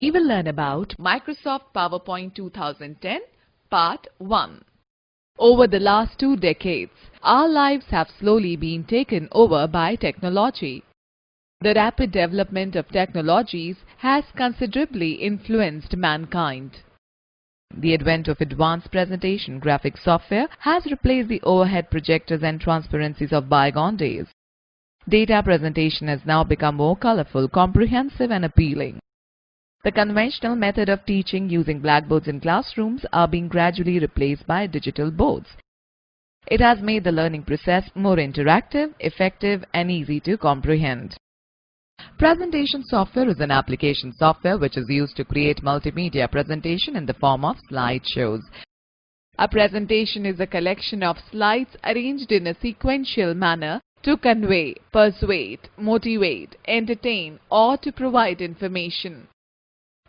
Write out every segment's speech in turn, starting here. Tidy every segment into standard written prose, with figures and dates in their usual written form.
We will learn about Microsoft PowerPoint 2010, Part 1. Over the last 2 decades, our lives have slowly been taken over by technology. The rapid development of technologies has considerably influenced mankind. The advent of advanced presentation graphics software has replaced the overhead projectors and transparencies of bygone days. Data presentation has now become more colorful, comprehensive, and appealing. The conventional method of teaching using blackboards in classrooms are being gradually replaced by digital boards. It has made the learning process more interactive, effective, and easy to comprehend. Presentation software is an application software which is used to create multimedia presentation in the form of slideshows. A presentation is a collection of slides arranged in a sequential manner to convey, persuade, motivate, entertain, or to provide information.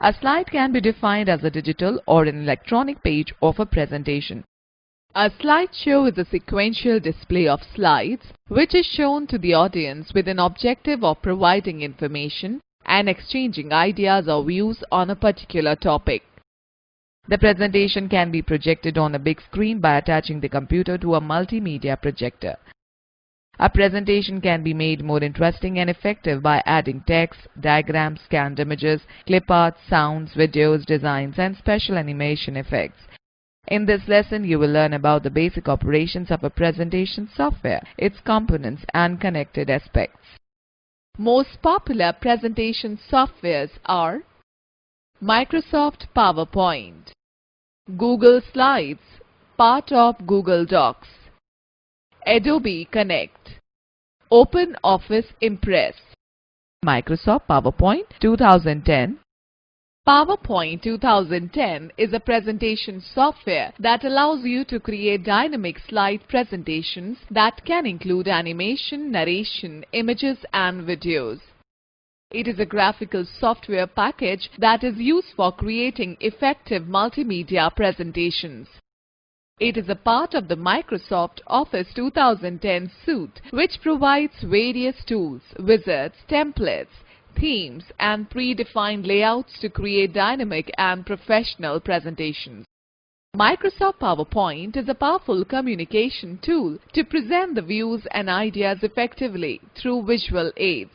A slide can be defined as a digital or an electronic page of a presentation. A slideshow is a sequential display of slides which is shown to the audience with an objective of providing information and exchanging ideas or views on a particular topic. The presentation can be projected on a big screen by attaching the computer to a multimedia projector. A presentation can be made more interesting and effective by adding text, diagrams, scanned images, clip art, sounds, videos, designs, and special animation effects. In this lesson, you will learn about the basic operations of a presentation software, its components, and connected aspects. Most popular presentation softwares are Microsoft PowerPoint, Google Slides, part of Google Docs, Adobe Connect, OpenOffice Impress. Microsoft PowerPoint 2010. PowerPoint 2010 is a presentation software that allows you to create dynamic slide presentations that can include animation, narration, images, and videos. It is a graphical software package that is used for creating effective multimedia presentations. It is a part of the Microsoft Office 2010 suite, which provides various tools, wizards, templates, themes, and predefined layouts to create dynamic and professional presentations. Microsoft PowerPoint is a powerful communication tool to present the views and ideas effectively through visual aids.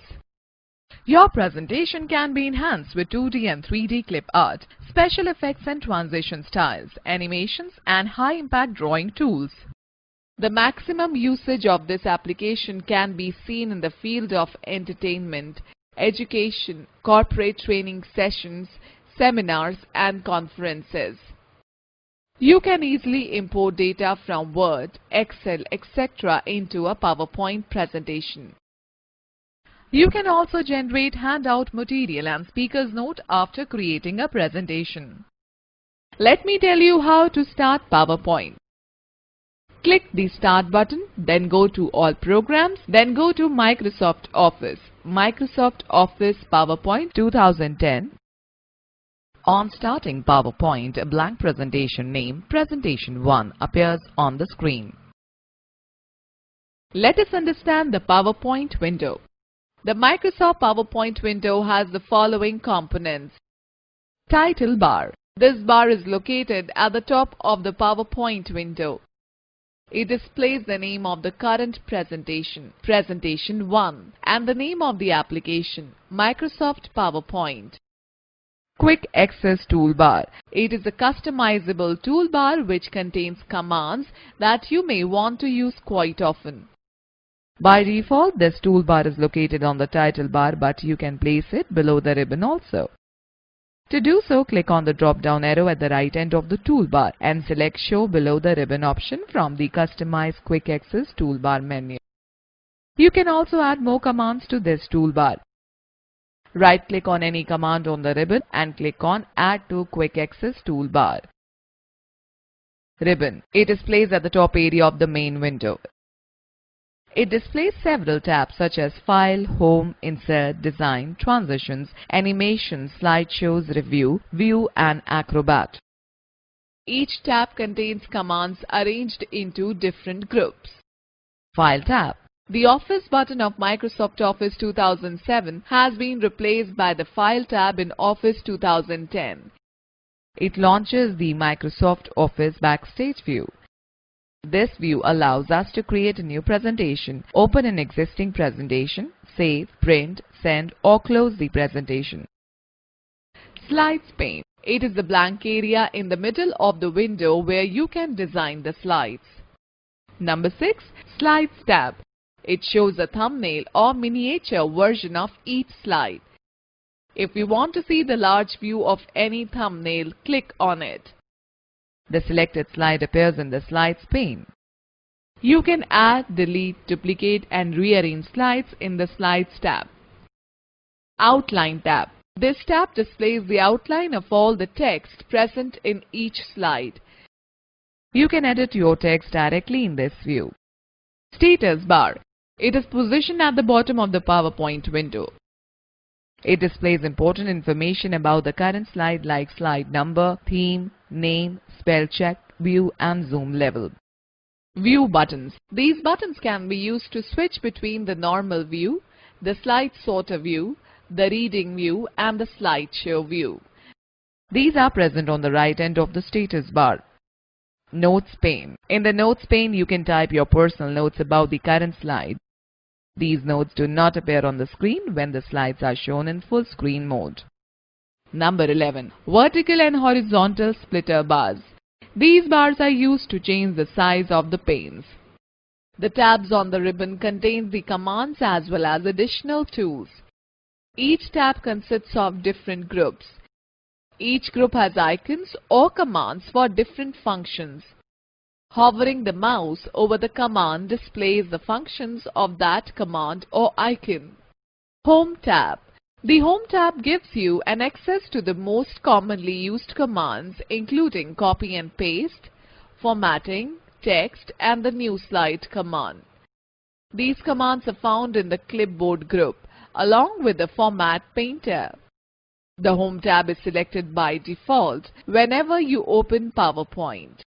Your presentation can be enhanced with 2D and 3D clip art, special effects and transition styles, animations, and high-impact drawing tools. The maximum usage of this application can be seen in the field of entertainment, education, corporate training sessions, seminars, and conferences. You can easily import data from Word, Excel, etc. into a PowerPoint presentation. You can also generate handout material and speaker's note after creating a presentation. Let me tell you how to start PowerPoint. Click the Start button, then go to All Programs, then go to Microsoft Office. Microsoft Office PowerPoint 2010. On starting PowerPoint, a blank presentation name Presentation 1 appears on the screen. Let us understand the PowerPoint window. The Microsoft PowerPoint window has the following components. Title bar. This bar is located at the top of the PowerPoint window. It displays the name of the current presentation, Presentation 1, and the name of the application, Microsoft PowerPoint. Quick Access Toolbar. It is a customizable toolbar which contains commands that you may want to use quite often. By default, this toolbar is located on the title bar, but you can place it below the ribbon also. To do so, click on the drop-down arrow at the right end of the toolbar and select Show Below the Ribbon option from the Customize Quick Access Toolbar menu. You can also add more commands to this toolbar. Right-click on any command on the ribbon and click on Add to Quick Access Toolbar. Ribbon. It is placed at the top area of the main window. It displays several tabs such as File, Home, Insert, Design, Transitions, Animation, Slideshows, Review, View, and Acrobat. Each tab contains commands arranged into different groups. File tab. The Office button of Microsoft Office 2007 has been replaced by the File tab in Office 2010. It launches the Microsoft Office Backstage view. This view allows us to create a new presentation, open an existing presentation, save, print, send, or close the presentation. Slides pane. It is the blank area in the middle of the window where you can design the slides. Number 6. Slides tab. It shows a thumbnail or miniature version of each slide. If you want to see the large view of any thumbnail, click on it. The selected slide appears in the Slides pane. You can add, delete, duplicate, and rearrange slides in the Slides tab. Outline tab. This tab displays the outline of all the text present in each slide. You can edit your text directly in this view. Status bar. It is positioned at the bottom of the PowerPoint window. It displays important information about the current slide like slide number, theme, name, spell check, view and zoom level. View buttons. These buttons can be used to switch between the normal view, the slide sorter view, the reading view and the slideshow view. These are present on the right end of the status bar. Notes pane. In the Notes pane, you can type your personal notes about the current slide. These notes do not appear on the screen when the slides are shown in full screen mode. Number 11. Vertical and horizontal splitter bars. These bars are used to change the size of the panes. The tabs on the ribbon contain the commands as well as additional tools. Each tab consists of different groups. Each group has icons or commands for different functions. Hovering the mouse over the command displays the functions of that command or icon. Home tab. The Home tab gives you an access to the most commonly used commands including copy and paste, formatting, text and the new slide command. These commands are found in the Clipboard group along with the Format Painter. The Home tab is selected by default whenever you open PowerPoint.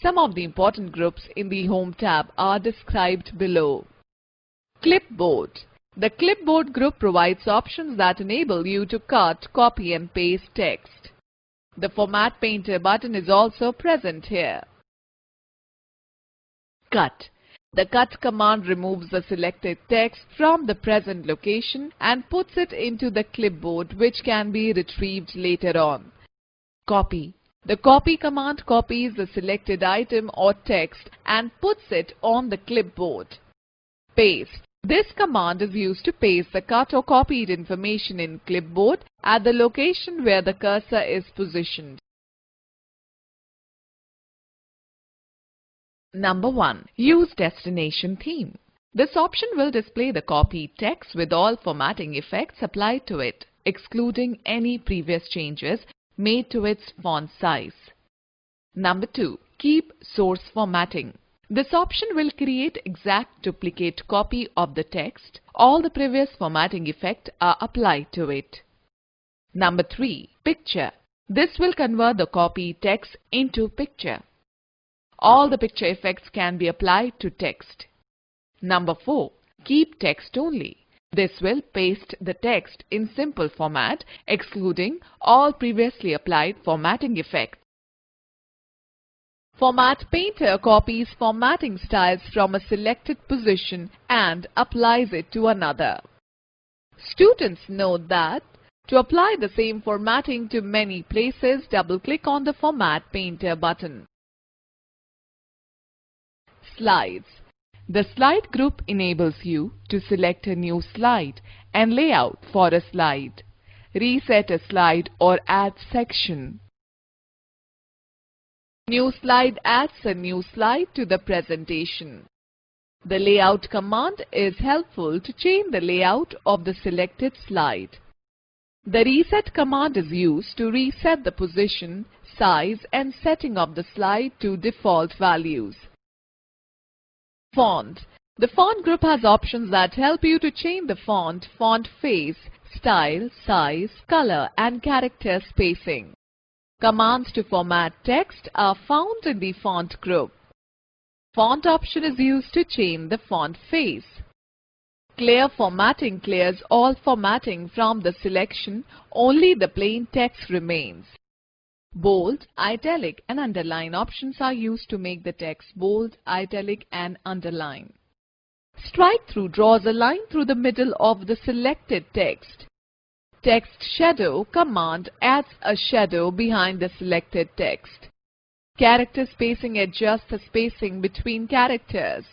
Some of the important groups in the Home tab are described below. Clipboard. The Clipboard group provides options that enable you to cut, copy and paste text. The Format Painter button is also present here. Cut. The cut command removes the selected text from the present location and puts it into the clipboard, which can be retrieved later on. Copy. The copy command copies the selected item or text and puts it on the clipboard. Paste. This command is used to paste the cut or copied information in clipboard at the location where the cursor is positioned. Number 1. Use Destination Theme. This option will display the copied text with all formatting effects applied to it, excluding any previous changes made to its font size. Number 2. Keep Source Formatting. This option will create exact duplicate copy of the text. All the previous formatting effects are applied to it. Number 3. Picture. This will convert the copied text into picture. All the picture effects can be applied to text. Number 4. Keep Text Only. This will paste the text in simple format, excluding all previously applied formatting effects. Format Painter copies formatting styles from a selected position and applies it to another. Students note that to apply the same formatting to many places, double-click on the Format Painter button. Slides. The Slide group enables you to select a new slide and layout for a slide, reset a slide or add section. New slide adds a new slide to the presentation. The Layout command is helpful to change the layout of the selected slide. The Reset command is used to reset the position, size and setting of the slide to default values. Font. The Font group has options that help you to change the font face, style, size, color and character spacing. Commands to format text are found in the Font group. Font option is used to change the font face. Clear formatting clears all formatting from the selection, only the plain text remains. Bold, italic and underline options are used to make the text bold, italic and underline. Strike through draws a line through the middle of the selected text. Text shadow command adds a shadow behind the selected text. Character spacing adjusts the spacing between characters.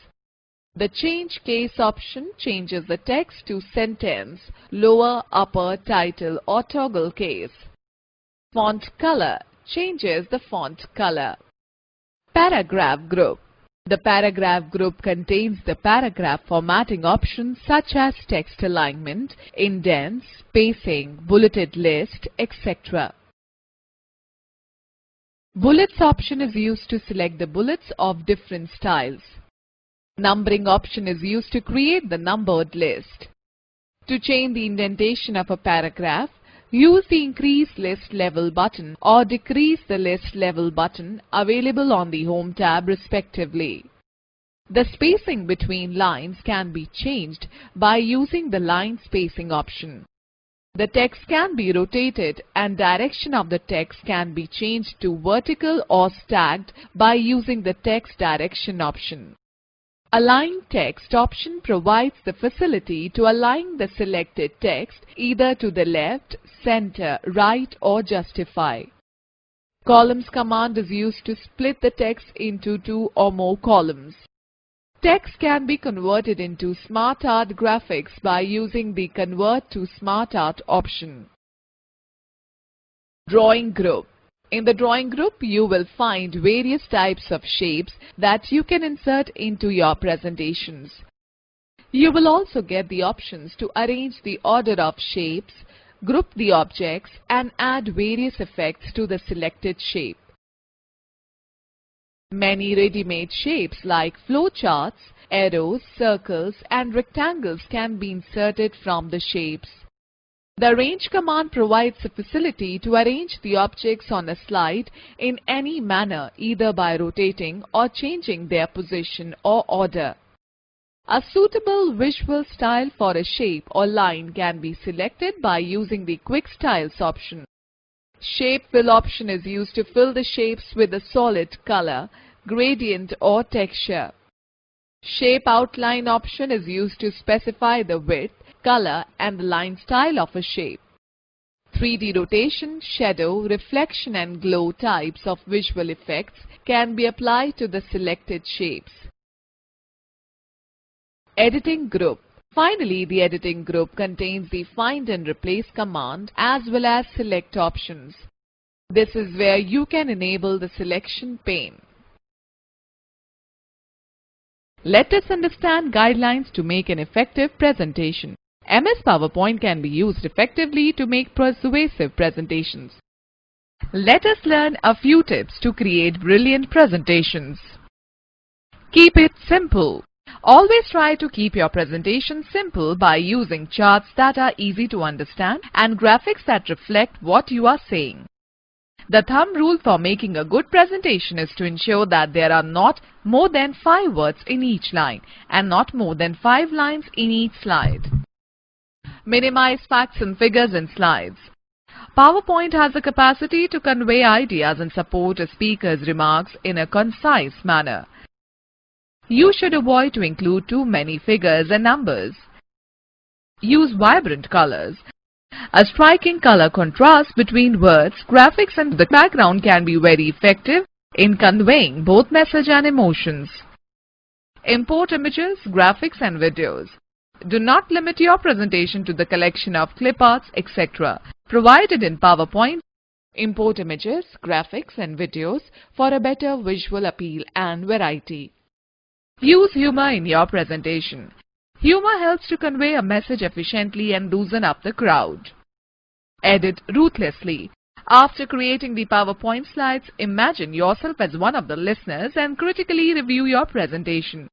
The change case option changes the text to sentence, lower, upper, title or toggle case. Font color changes the font color. Paragraph group. The paragraph group contains the paragraph formatting options such as text alignment, indents, spacing, bulleted list, etc. Bullets option is used to select the bullets of different styles. Numbering option is used to create the numbered list. To change the indentation of a paragraph, use the Increase List Level button or Decrease the List Level button available on the Home tab respectively. The spacing between lines can be changed by using the Line Spacing option. The text can be rotated and direction of the text can be changed to vertical or stacked by using the Text Direction option. Align Text option provides the facility to align the selected text either to the left, center, right or justify. Columns command is used to split the text into 2 or more columns. Text can be converted into Smart Art graphics by using the Convert to Smart Art option. Drawing group. In the drawing group, you will find various types of shapes that you can insert into your presentations. You will also get the options to arrange the order of shapes, group the objects, and add various effects to the selected shape. Many ready-made shapes like flowcharts, arrows, circles, and rectangles can be inserted from the shapes. The Arrange command provides the facility to arrange the objects on a slide in any manner, either by rotating or changing their position or order. A suitable visual style for a shape or line can be selected by using the Quick Styles option. Shape Fill option is used to fill the shapes with a solid color, gradient or texture. Shape Outline option is used to specify the width, color and the line style of a shape. 3D rotation, shadow, reflection and glow types of visual effects can be applied to the selected shapes. Editing group. Finally, the editing group contains the Find and Replace command as well as Select options. This is where you can enable the selection pane. Let us understand guidelines to make an effective presentation. MS PowerPoint can be used effectively to make persuasive presentations. Let us learn a few tips to create brilliant presentations. Keep it simple. Always try to keep your presentation simple by using charts that are easy to understand and graphics that reflect what you are saying. The thumb rule for making a good presentation is to ensure that there are not more than 5 words in each line and not more than 5 lines in each slide. Minimize facts and figures in slides. PowerPoint has the capacity to convey ideas and support a speaker's remarks in a concise manner. You should avoid to include too many figures and numbers. Use vibrant colors. A striking color contrast between words, graphics and the background can be very effective in conveying both message and emotions. Import images, graphics and videos. Do not limit your presentation to the collection of clip arts, etc. provided in PowerPoint. Import images, graphics and videos for a better visual appeal and variety. Use humor in your presentation. Humor helps to convey a message efficiently and loosen up the crowd. Edit ruthlessly. After creating the PowerPoint slides, imagine yourself as one of the listeners and critically review your presentation.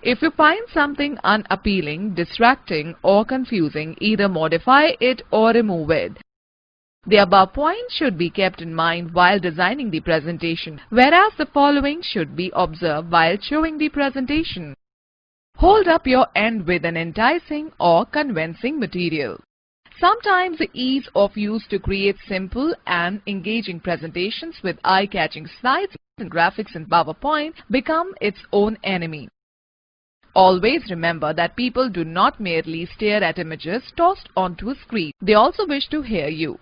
If you find something unappealing, distracting or confusing, either modify it or remove it. The above points should be kept in mind while designing the presentation, whereas the following should be observed while showing the presentation. Hold up your end with an enticing or convincing material. Sometimes the ease of use to create simple and engaging presentations with eye-catching slides and graphics in PowerPoint become its own enemy. Always remember that people do not merely stare at images tossed onto a screen. They also wish to hear you.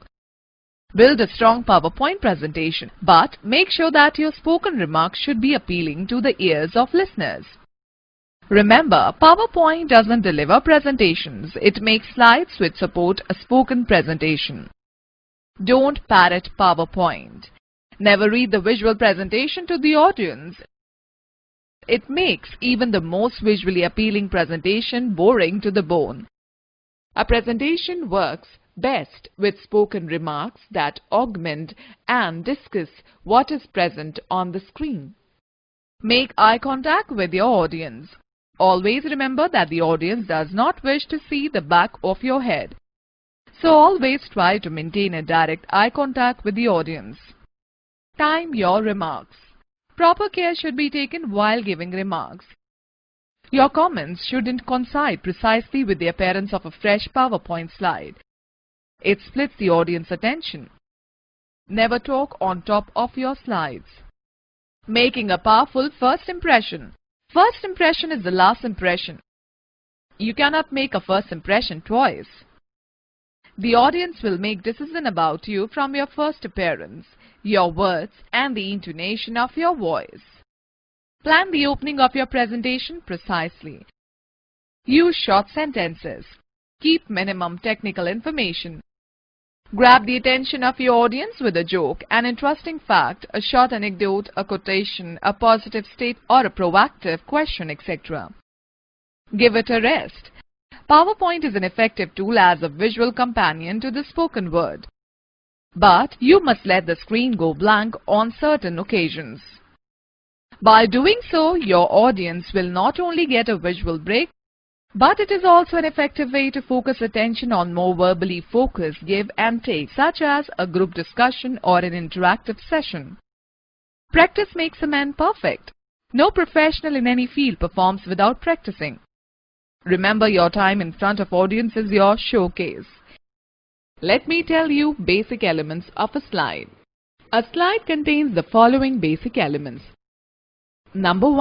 Build a strong PowerPoint presentation, but make sure that your spoken remarks should be appealing to the ears of listeners. Remember, PowerPoint doesn't deliver presentations. It makes slides which support a spoken presentation. Don't parrot PowerPoint. Never read the visual presentation to the audience. It makes even the most visually appealing presentation boring to the bone. A presentation works best with spoken remarks that augment and discuss what is present on the screen. Make eye contact with your audience. Always remember that the audience does not wish to see the back of your head. So always try to maintain a direct eye contact with the audience. Time your remarks. Proper care should be taken while giving remarks. Your comments shouldn't coincide precisely with the appearance of a fresh PowerPoint slide. It splits the audience attention. Never talk on top of your slides. Making a powerful first impression. First impression is the last impression. You cannot make a first impression twice. The audience will make decision about you from your first appearance, your words, and the intonation of your voice. Plan the opening of your presentation precisely. Use short sentences. Keep minimum technical information. Grab the attention of your audience with a joke, an interesting fact, a short anecdote, a quotation, a positive state, or a proactive question, etc. Give it a rest. PowerPoint is an effective tool as a visual companion to the spoken word. But you must let the screen go blank on certain occasions. By doing so, your audience will not only get a visual break, but it is also an effective way to focus attention on more verbally focused give and take, such as a group discussion or an interactive session. Practice makes a man perfect. No professional in any field performs without practicing. Remember, your time in front of audience is your showcase. Let me tell you basic elements of a slide. A slide contains the following basic elements. Number 1.